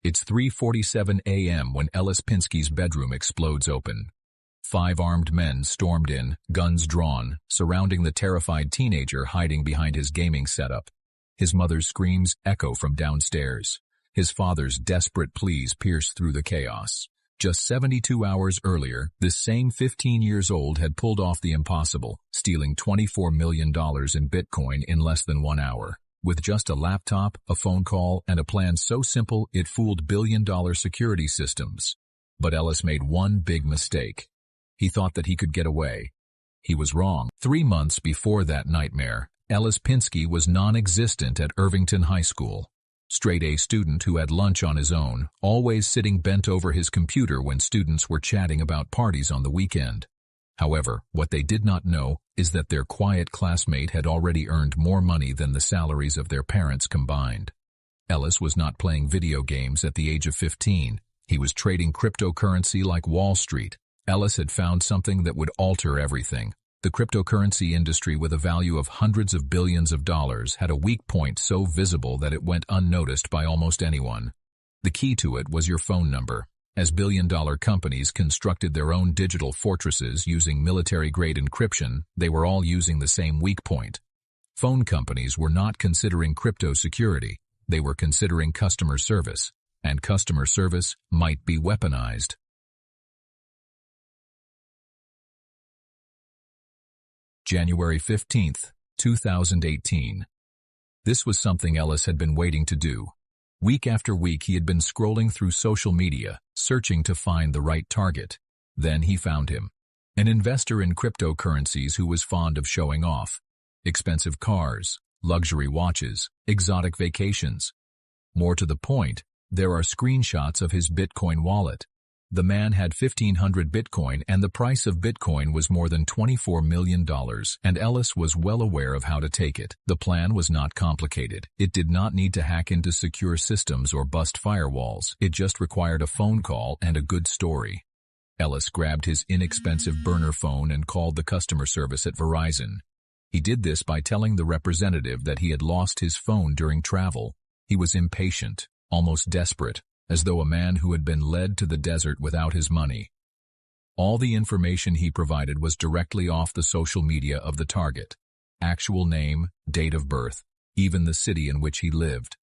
It's 3:47 a.m. when Ellis Pinsky's bedroom explodes open. 5 armed men stormed in, guns drawn, surrounding the terrified teenager hiding behind his gaming setup. His mother's screams echo from downstairs. His father's desperate pleas pierce through the chaos. Just 72 hours earlier, this same 15 years old had pulled off the impossible, stealing $24 million in Bitcoin in less than 1 hour. With just a laptop, a phone call, and a plan so simple it fooled billion-dollar security systems. But Ellis made one big mistake. He thought that he could get away. He was wrong. 3 months before that nightmare, Ellis Pinsky was non-existent at Irvington High School. Straight-A student who had lunch on his own, always sitting bent over his computer when students were chatting about parties on the weekend. However, what they did not know is that their quiet classmate had already earned more money than the salaries of their parents combined. Ellis was not playing video games at the age of 15. He was trading cryptocurrency like Wall Street. Ellis had found something that would alter everything. The cryptocurrency industry, with a value of hundreds of billions of dollars, had a weak point so visible that it went unnoticed by almost anyone. The key to it was your phone number. As billion-dollar companies constructed their own digital fortresses using military-grade encryption, they were all using the same weak point. Phone companies were not considering crypto security. They were considering customer service, and customer service might be weaponized. January 15, 2018. This was something Ellis had been waiting to do. Week after week he had been scrolling through social media, searching to find the right target. Then he found him. An investor in cryptocurrencies who was fond of showing off. Expensive cars, luxury watches, exotic vacations. More to the point, there are screenshots of his Bitcoin wallet. The man had 1,500 Bitcoin, and the price of Bitcoin was more than $24 million, and Ellis was well aware of how to take it. The plan was not complicated. It did not need to hack into secure systems or bust firewalls. It just required a phone call and a good story. Ellis grabbed his inexpensive burner phone and called the customer service at Verizon. He did this by telling the representative that he had lost his phone during travel. He was impatient, almost desperate, as though a man who had been led to the desert without his money. All the information he provided was directly off the social media of the target. Actual name, date of birth, even the city in which he lived.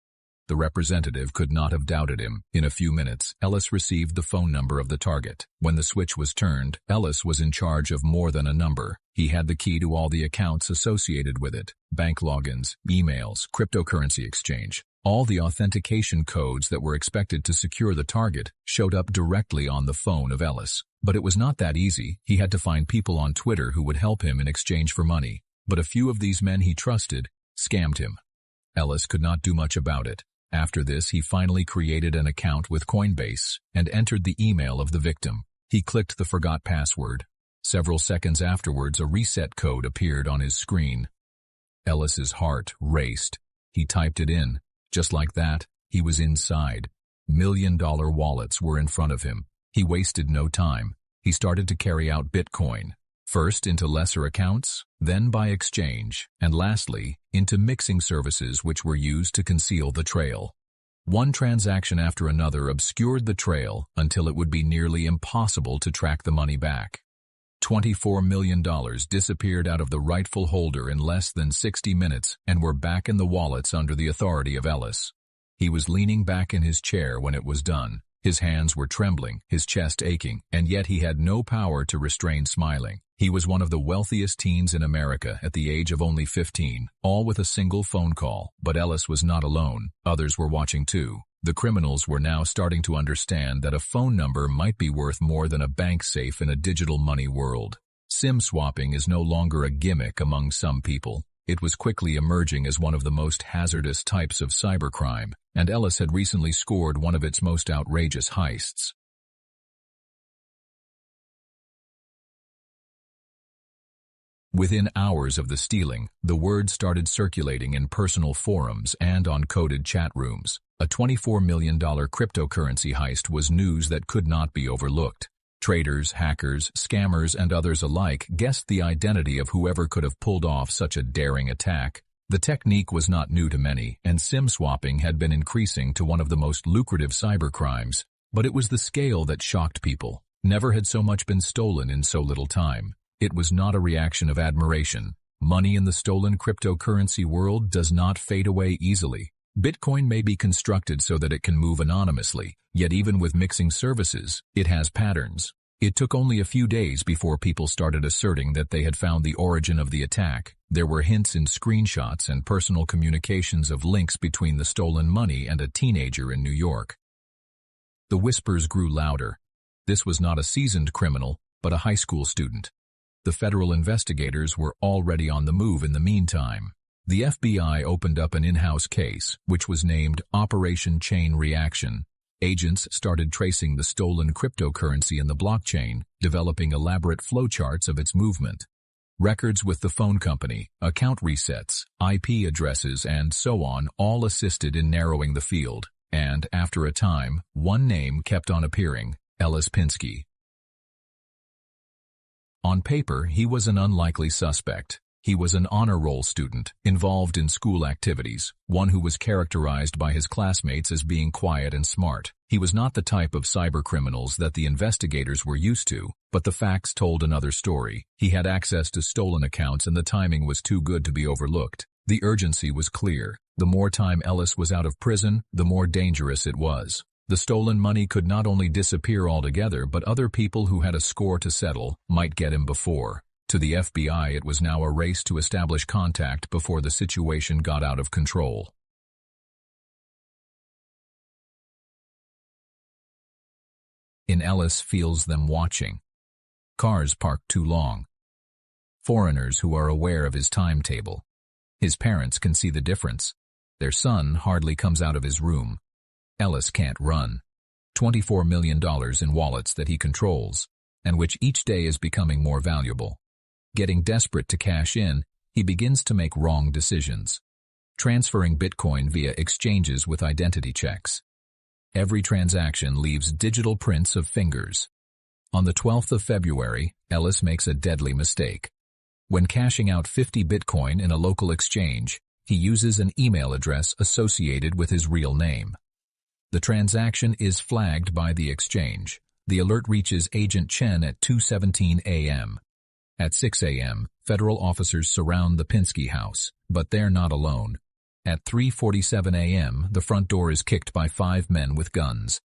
The representative could not have doubted him. In a few minutes, Ellis received the phone number of the target. When the switch was turned, Ellis was in charge of more than a number. He had the key to all the accounts associated with it: bank logins, emails, cryptocurrency exchange. All the authentication codes that were expected to secure the target showed up directly on the phone of Ellis. But it was not that easy. He had to find people on Twitter who would help him in exchange for money. But a few of these men he trusted scammed him. Ellis could not do much about it. After this, he finally created an account with Coinbase and entered the email of the victim. He clicked the forgot password. Several seconds afterwards, a reset code appeared on his screen. Ellis's heart raced. He typed it in. Just like that, he was inside. $1,000,000 wallets were in front of him. He wasted no time. He started to carry out Bitcoin. First into lesser accounts, then by exchange, and lastly, into mixing services which were used to conceal the trail. One transaction after another obscured the trail until it would be nearly impossible to track the money back. $24 million disappeared out of the rightful holder in less than 60 minutes and were back in the wallets under the authority of Ellis. He was leaning back in his chair when it was done. His hands were trembling, his chest aching, and yet he had no power to restrain smiling. He was one of the wealthiest teens in America at the age of only 15, all with a single phone call. But Ellis was not alone. Others were watching too. The criminals were now starting to understand that a phone number might be worth more than a bank safe in a digital money world. SIM swapping is no longer a gimmick among some people. It was quickly emerging as one of the most hazardous types of cybercrime, and Ellis had recently scored one of its most outrageous heists. Within hours of the stealing, the word started circulating in personal forums and on coded chat rooms. A $24 million cryptocurrency heist was news that could not be overlooked. Traders, hackers, scammers, and others alike guessed the identity of whoever could have pulled off such a daring attack. The technique was not new to many, and SIM swapping had been increasing to one of the most lucrative cybercrimes, but it was the scale that shocked people. Never had so much been stolen in so little time. It was not a reaction of admiration. Money in the stolen cryptocurrency world does not fade away easily. Bitcoin may be constructed so that it can move anonymously, yet even with mixing services, it has patterns. It took only a few days before people started asserting that they had found the origin of the attack. There were hints in screenshots and personal communications of links between the stolen money and a teenager in New York. The whispers grew louder. This was not a seasoned criminal, but a high school student. The federal investigators were already on the move in the meantime. The FBI opened up an in-house case, which was named Operation Chain Reaction. Agents started tracing the stolen cryptocurrency in the blockchain, developing elaborate flowcharts of its movement. Records with the phone company, account resets, IP addresses, and so on all assisted in narrowing the field. And, after a time, one name kept on appearing: Ellis Pinsky. On paper, he was an unlikely suspect. He was an honor roll student, involved in school activities, one who was characterized by his classmates as being quiet and smart. He was not the type of cybercriminals that the investigators were used to, but the facts told another story. He had access to stolen accounts and the timing was too good to be overlooked. The urgency was clear. The more time Ellis was out of prison, the more dangerous it was. The stolen money could not only disappear altogether, but other people who had a score to settle might get him before. To the FBI, it was now a race to establish contact before the situation got out of control. In Ellis feels them watching. Cars parked too long. Foreigners who are aware of his timetable. His parents can see the difference. Their son hardly comes out of his room. Ellis can't run. $24 million in wallets that he controls, and which each day is becoming more valuable. Getting desperate to cash in, he begins to make wrong decisions. Transferring Bitcoin via exchanges with identity checks. Every transaction leaves digital prints of fingers. On the 12th of February, Ellis makes a deadly mistake. When cashing out 50 Bitcoin in a local exchange, he uses an email address associated with his real name. The transaction is flagged by the exchange. The alert reaches Agent Chen at 2:17 a.m. At 6 a.m., federal officers surround the Pinsky house, but they're not alone. At 3:47 a.m., the front door is kicked by 5 men with guns.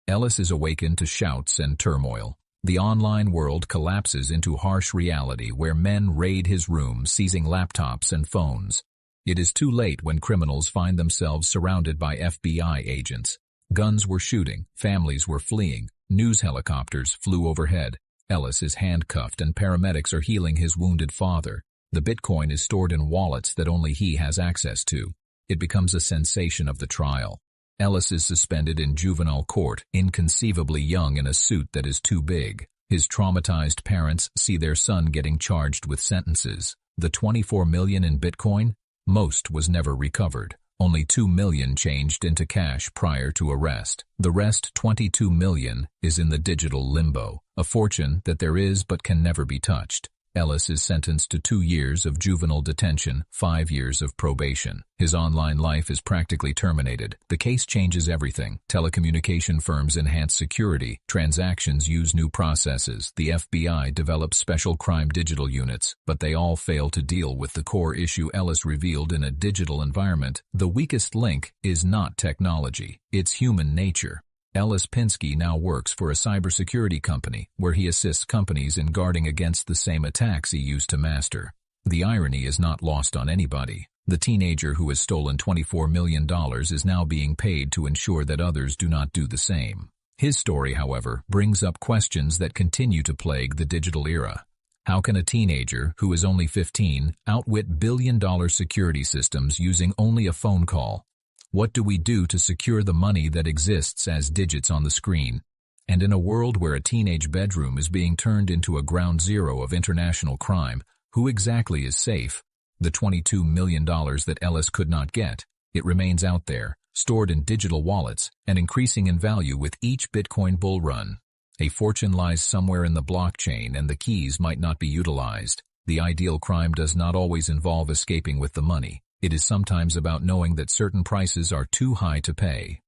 Ellis is awakened to shouts and turmoil. The online world collapses into harsh reality where men raid his room, seizing laptops and phones. It is too late when criminals find themselves surrounded by FBI agents. Guns were shooting, families were fleeing, news helicopters flew overhead. Ellis is handcuffed and paramedics are healing his wounded father. The Bitcoin is stored in wallets that only he has access to. It becomes a sensation of the trial. Ellis is suspended in juvenile court, inconceivably young in a suit that is too big. His traumatized parents see their son getting charged with sentences. The $24 million in Bitcoin? Most was never recovered. Only $2 million changed into cash prior to arrest. The rest, $22 million, is in the digital limbo, a fortune that there is but can never be touched. Ellis is sentenced to 2 years of juvenile detention, 5 years of probation. His online life is practically terminated. The case changes everything. Telecommunication firms enhance security. Transactions use new processes. The FBI develops special crime digital units, but they all fail to deal with the core issue Ellis revealed in a digital environment. The weakest link is not technology. It's human nature. Ellis Pinsky now works for a cybersecurity company where he assists companies in guarding against the same attacks he used to master. The irony is not lost on anybody. The teenager who has stolen $24 million is now being paid to ensure that others do not do the same. His story, however, brings up questions that continue to plague the digital era. How can a teenager, who is only 15, outwit billion-dollar security systems using only a phone call? What do we do to secure the money that exists as digits on the screen? And in a world where a teenage bedroom is being turned into a ground zero of international crime, who exactly is safe? The $22 million that Ellis could not get, it remains out there, stored in digital wallets, and increasing in value with each Bitcoin bull run. A fortune lies somewhere in the blockchain and the keys might not be utilized. The ideal crime does not always involve escaping with the money. It is sometimes about knowing that certain prices are too high to pay.